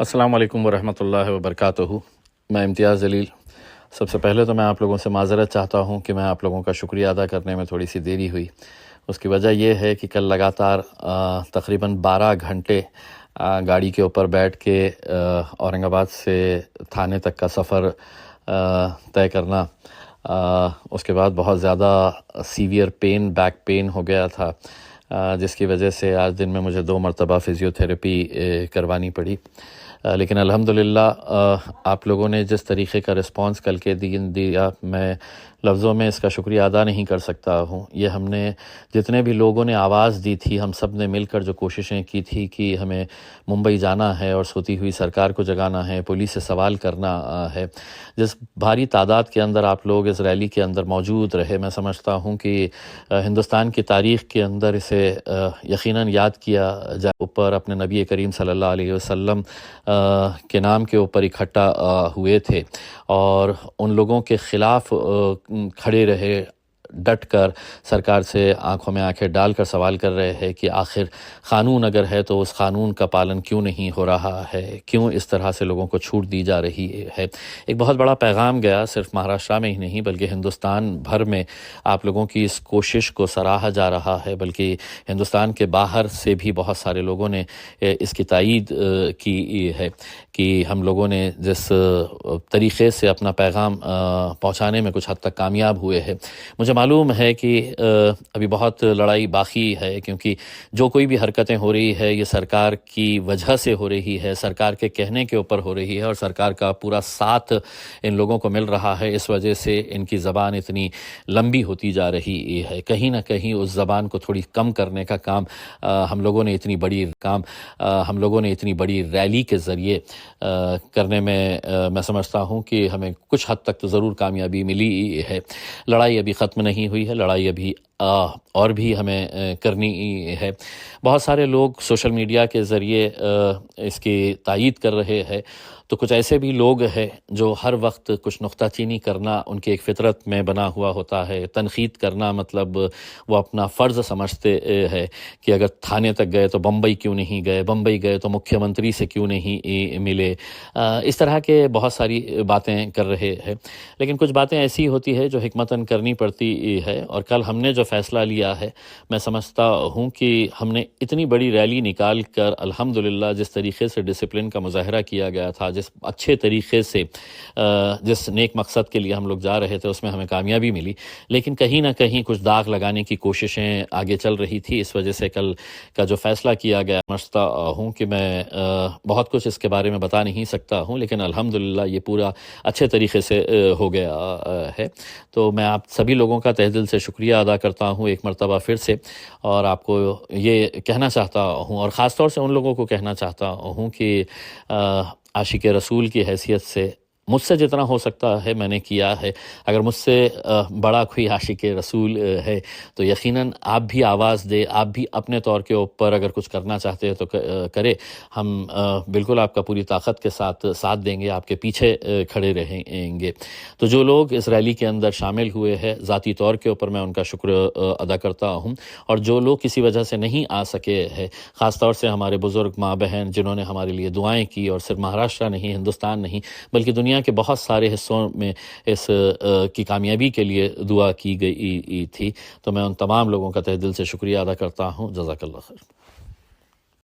السلام علیکم ورحمۃ اللہ وبرکاتہ۔ میں امتیاز جلیل۔ سب سے پہلے تو میں آپ لوگوں سے معذرت چاہتا ہوں کہ میں آپ لوگوں کا شکریہ ادا کرنے میں تھوڑی سی دیری ہوئی۔ اس کی وجہ یہ ہے کہ کل لگاتار تقریباً 12 گھنٹے گاڑی کے اوپر بیٹھ کے اورنگ آباد سے تھانے تک کا سفر طے کرنا، اس کے بعد بہت زیادہ سیویئر پین، بیک پین ہو گیا تھا، جس کی وجہ سے آج دن میں مجھے 2 مرتبہ فزیو تھیراپی کروانی پڑی۔ لیکن الحمدللہ آپ لوگوں نے جس طریقے کا رسپانس کل کے دن دیا، میں لفظوں میں اس کا شکریہ ادا نہیں کر سکتا ہوں۔ یہ ہم نے جتنے بھی لوگوں نے آواز دی تھی، ہم سب نے مل کر جو کوششیں کی تھی کہ ہمیں ممبئی جانا ہے اور سوتی ہوئی سرکار کو جگانا ہے، پولیس سے سوال کرنا ہے، جس بھاری تعداد کے اندر آپ لوگ اس ریلی کے اندر موجود رہے، میں سمجھتا ہوں کہ ہندوستان کی تاریخ کے اندر اسے یقیناً یاد کیا جائے۔ اوپر اپنے نبی کریم صلی اللہ علیہ وسلم کے نام کے اوپر اکٹھا ہوئے تھے اور ان لوگوں کے خلاف کھڑے رہے، ڈٹ کر سرکار سے آنکھوں میں آنکھیں ڈال کر سوال کر رہے ہیں کہ آخر قانون اگر ہے تو اس قانون کا پالن کیوں نہیں ہو رہا ہے، کیوں اس طرح سے لوگوں کو چھوٹ دی جا رہی ہے۔ ایک بہت بڑا پیغام گیا، صرف مہاراشٹر میں ہی نہیں بلکہ ہندوستان بھر میں آپ لوگوں کی اس کوشش کو سراہا جا رہا ہے، بلکہ ہندوستان کے باہر سے بھی بہت سارے لوگوں نے اس کی تائید کی ہے کہ ہم لوگوں نے جس طریقے سے اپنا پیغام پہنچانے میں کچھ حد تک کامیاب ہوئے ہیں۔ مجھے معلوم ہے کہ ابھی بہت لڑائی باقی ہے، کیونکہ جو کوئی بھی حرکتیں ہو رہی ہے یہ سرکار کی وجہ سے ہو رہی ہے، سرکار کے کہنے کے اوپر ہو رہی ہے، اور سرکار کا پورا ساتھ ان لوگوں کو مل رہا ہے۔ اس وجہ سے ان کی زبان اتنی لمبی ہوتی جا رہی ہے۔ کہیں نہ کہیں اس زبان کو تھوڑی کم کرنے کا کام ہم لوگوں نے اتنی بڑی ریلی کے ذریعے کرنے میں سمجھتا ہوں کہ ہمیں کچھ حد تک تو ضرور کامیابی ملی ہے۔ لڑائی ابھی ختم نہیں ہوئی ہے، لڑائی ابھی اور بھی ہمیں کرنی ہے۔ بہت سارے لوگ سوشل میڈیا کے ذریعے اس کی تائید کر رہے ہیں، تو کچھ ایسے بھی لوگ ہیں جو ہر وقت کچھ نکتہ چینی کرنا ان کی ایک فطرت میں بنا ہوا ہوتا ہے۔ تنقید کرنا مطلب وہ اپنا فرض سمجھتے ہیں کہ اگر تھانے تک گئے تو بمبئی کیوں نہیں گئے، بمبئی گئے تو مکھیہ منتری سے کیوں نہیں ملے، اس طرح کے بہت ساری باتیں کر رہے ہیں۔ لیکن کچھ باتیں ایسی ہوتی ہے جو حکمتاً کرنی پڑتی ہے، اور کل ہم نے جو فیصلہ لیا ہے، میں سمجھتا ہوں کہ ہم نے اتنی بڑی ریلی نکال کر الحمدللہ جس طریقے سے ڈسپلن کا مظاہرہ کیا گیا تھا، جس اچھے طریقے سے جس نیک مقصد کے لیے ہم لوگ جا رہے تھے، اس میں ہمیں کامیابی ملی، لیکن کہیں نہ کہیں کچھ داغ لگانے کی کوششیں آگے چل رہی تھی۔ اس وجہ سے کل کا جو فیصلہ کیا گیا، سمجھتا ہوں کہ میں بہت کچھ اس کے بارے میں بتا نہیں سکتا ہوں، لیکن الحمدللہ یہ پورا اچھے طریقے سے ہو گیا ہے۔ تو میں آپ سبھی لوگوں کا تہ دل سے شکریہ ادا کرتا ہوں ایک مرتبہ پھر سے، اور آپ کو یہ کہنا چاہتا ہوں، اور خاص طور سے ان لوگوں کو کہنا چاہتا ہوں کہ عاشق رسول کی حیثیت سے مجھ سے جتنا ہو سکتا ہے میں نے کیا ہے۔ اگر مجھ سے بڑا کوئی عاشق رسول ہے تو یقیناً آپ بھی آواز دے، آپ بھی اپنے طور کے اوپر اگر کچھ کرنا چاہتے ہیں تو کرے۔ ہم بالکل آپ کا پوری طاقت کے ساتھ دیں گے، آپ کے پیچھے کھڑے رہیں گے۔ تو جو لوگ اس ریلی کے اندر شامل ہوئے ہیں، ذاتی طور کے اوپر میں ان کا شکر ادا کرتا ہوں، اور جو لوگ کسی وجہ سے نہیں آ سکے ہیں، خاص طور سے ہمارے بزرگ ماں بہن جنہوں نے ہمارے لیے دعائیں کی، اور صرف مہاراشٹر نہیں، ہندوستان نہیں بلکہ دنیا کے بہت سارے حصوں میں اس کی کامیابی کے لیے دعا کی گئی تھی، تو میں ان تمام لوگوں کا تہ دل سے شکریہ ادا کرتا ہوں۔ جزاک اللہ خیر۔